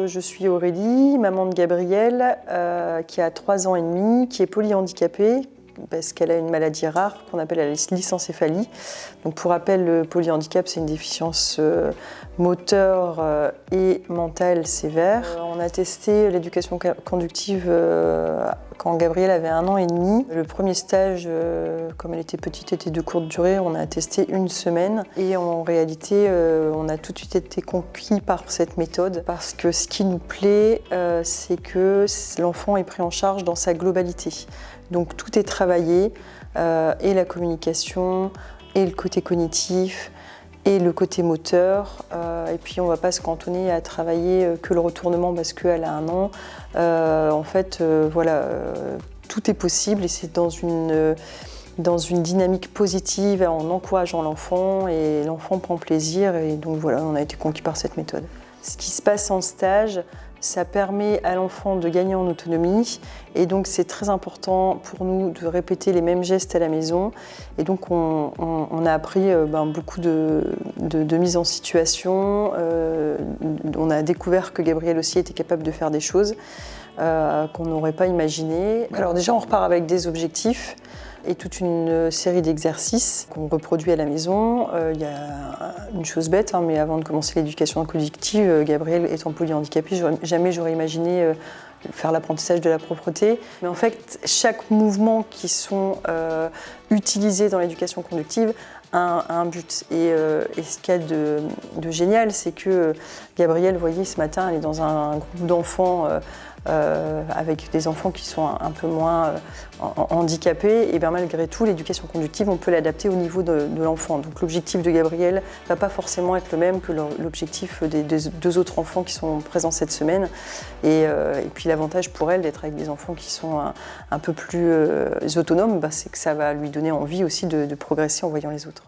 je suis Aurélie, maman de Gabrielle, qui a 3 ans et demi, qui est polyhandicapée, parce qu'elle a une maladie rare qu'on appelle la lysencéphalie. Donc pour rappel, le polyhandicap, c'est une déficience moteur et mentale sévère. On a testé l'éducation conductive quand Gabrielle avait 1 an et demi. Le premier stage, comme elle était petite, était de courte durée. On a testé 1 semaine et en réalité, on a tout de suite été conquis par cette méthode parce que ce qui nous plaît, c'est que l'enfant est pris en charge dans sa globalité. Donc tout est travaillé, et la communication, et le côté cognitif, et le côté moteur. Et puis on ne va pas se cantonner à travailler que le retournement parce qu'elle a 1 an. En fait, tout est possible et c'est dans une dynamique positive, en encourageant l'enfant, et l'enfant prend plaisir. Et donc voilà, on a été conquis par cette méthode. Ce qui se passe en stage, ça permet à l'enfant de gagner en autonomie et donc c'est très important pour nous de répéter les mêmes gestes à la maison. Et donc on a appris beaucoup de mise en situation. On a découvert que Gabrielle aussi était capable de faire des choses qu'on n'aurait pas imaginées. Alors déjà on repart avec des objectifs et toute une série d'exercices qu'on reproduit à la maison. Il y a une chose bête, mais avant de commencer l'éducation collective, Gabrielle étant polyhandicapée, jamais j'aurais imaginé faire l'apprentissage de la propreté. Mais en fait, chaque mouvement qui sont utilisés dans l'éducation conductive a un but. Et ce qu'il y a de génial, c'est que Gabrielle, vous voyez, ce matin, elle est dans un groupe d'enfants avec des enfants qui sont un peu moins handicapés, et bien malgré tout, l'éducation conductive, on peut l'adapter au niveau de l'enfant. Donc l'objectif de Gabrielle ne va pas forcément être le même que l'objectif des 2 autres enfants qui sont présents cette semaine. Et puis l'avantage pour elle d'être avec des enfants qui sont un peu plus autonomes, c'est que ça va lui donner envie aussi de progresser en voyant les autres.